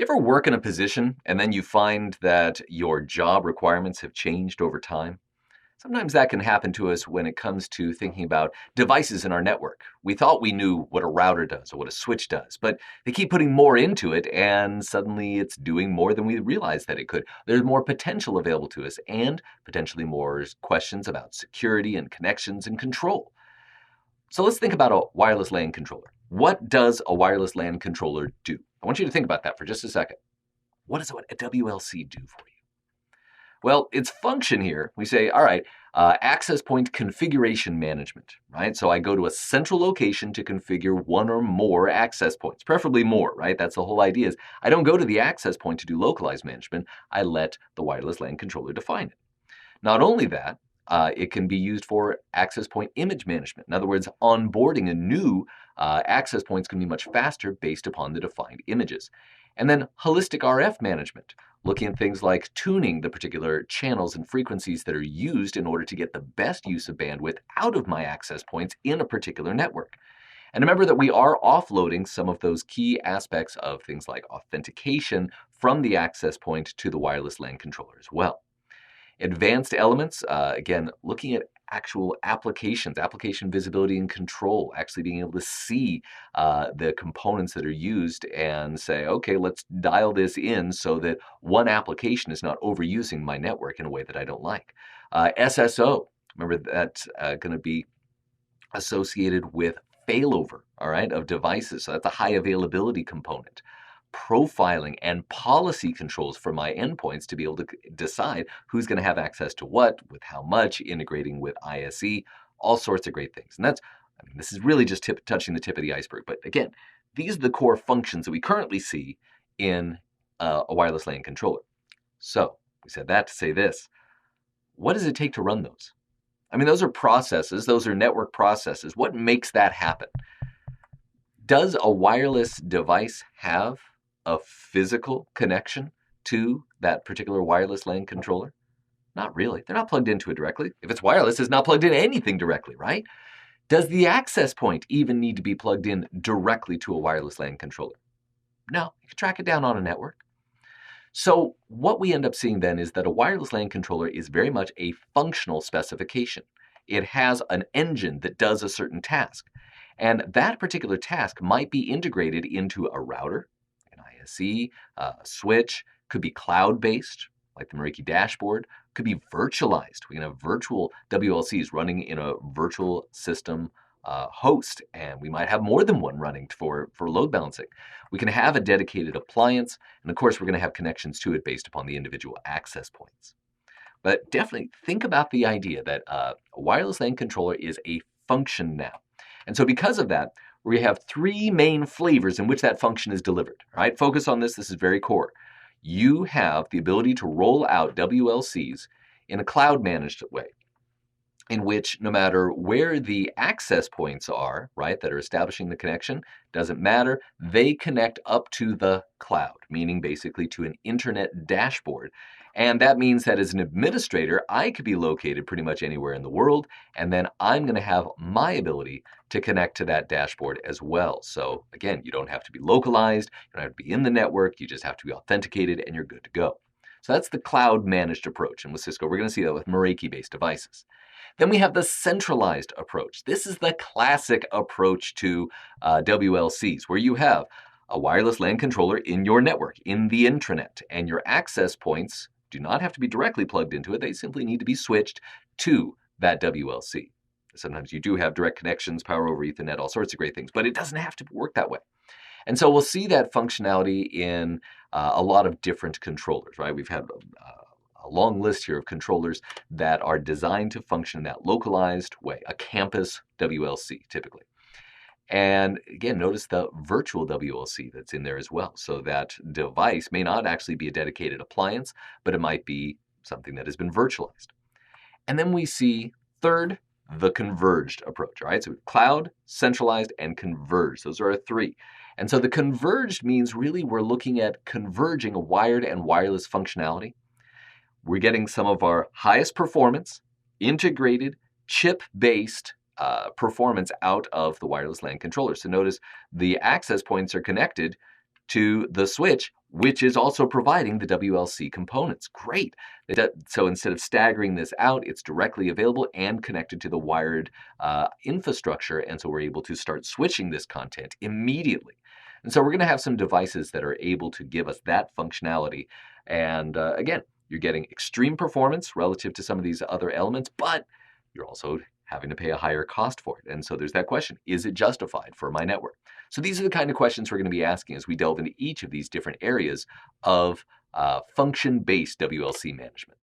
You ever work in a position and then you find that your job requirements have changed over time? Sometimes that can happen to us when it comes to thinking about devices in our network. We thought we knew what a router does or what a switch does, but they keep putting more into it, and suddenly it's doing more than we realized that it could. There's more potential available to us, and potentially more questions about security and connections and control. So let's think about a wireless LAN controller. What does a wireless LAN controller do? I want you to think about that for just a second. What does a WLC do for you? Well, its function here, we say, all right, access point configuration management, right? So I go to a central location to configure one or more access points, preferably more, right? That's the whole idea is I don't go to the access point to do localized management. I let the wireless LAN controller define it. Not only that, it can be used for access point image management. In other words, onboarding a new access points can be much faster based upon the defined images. And then holistic RF management, looking at things like tuning the particular channels and frequencies that are used in order to get the best use of bandwidth out of my access points in a particular network. And remember that we are offloading some of those key aspects of things like authentication from the access point to the wireless LAN controller as well. Advanced elements, again, looking at actual applications, application visibility and control, actually being able to see the components that are used and say, okay, let's dial this in so that one application is not overusing my network in a way that I don't like. SSO, remember that's going to be associated with failover, all right, of devices. So that's a high availability component. Profiling and policy controls for my endpoints to be able to decide who's going to have access to what, with how much, integrating with ISE, all sorts of great things. And this is really just touching the tip of the iceberg. But again, these are the core functions that we currently see in a wireless LAN controller. So we said that to say this. What does it take to run those? I mean, those are processes. Those are network processes. What makes that happen? Does a wireless device have a physical connection to that particular wireless LAN controller? Not really. They're not plugged into it directly. If it's wireless, it's not plugged into anything directly, right? Does the access point even need to be plugged in directly to a wireless LAN controller? No, you can track it down on a network. So what we end up seeing then is that a wireless LAN controller is very much a functional specification. It has an engine that does a certain task. And that particular task might be integrated into a router, an ISE, a switch, could be cloud-based, like the Meraki dashboard, could be virtualized. We can have virtual WLCs running in a virtual system host, and we might have more than one running for load balancing. We can have a dedicated appliance, and of course, we're going to have connections to it based upon the individual access points. But definitely think about the idea that a wireless LAN controller is a function now. And so because of that, we have three main flavors in which that function is delivered. All right, focus on this. This is very core. You have the ability to roll out WLCs in a cloud-managed way, in which no matter where the access points are, right, that are establishing the connection, doesn't matter, they connect up to the cloud, meaning basically to an internet dashboard. And that means that as an administrator, I could be located pretty much anywhere in the world, and then I'm going to have my ability to connect to that dashboard as well. So again, you don't have to be localized, you don't have to be in the network, you just have to be authenticated and you're good to go. So that's the cloud managed approach. And with Cisco, we're going to see that with Meraki-based devices. Then we have the centralized approach. This is the classic approach to WLCs, where you have a wireless LAN controller in your network, in the intranet, and your access points do not have to be directly plugged into it. They simply need to be switched to that WLC. Sometimes you do have direct connections, power over Ethernet, all sorts of great things, but it doesn't have to work that way. And so we'll see that functionality in a lot of different controllers, right? We've had a long list here of controllers that are designed to function in that localized way, a campus WLC typically. And again, notice the virtual WLC that's in there as well. So that device may not actually be a dedicated appliance, but it might be something that has been virtualized. And then we see third, the converged approach, all right? So cloud, centralized, and converged. Those are our three. And so the converged means really we're looking at converging a wired and wireless functionality. We're getting some of our highest performance, integrated, chip-based performance out of the wireless LAN controller. So notice the access points are connected to the switch which is also providing the WLC components. Great. So instead of staggering this out, it's directly available and connected to the wired infrastructure. And so we're able to start switching this content immediately. And so we're going to have some devices that are able to give us that functionality. And again, you're getting extreme performance relative to some of these other elements, but you're also having to pay a higher cost for it. And so there's that question, is it justified for my network? So these are the kind of questions we're going to be asking as we delve into each of these different areas of function-based WLC management.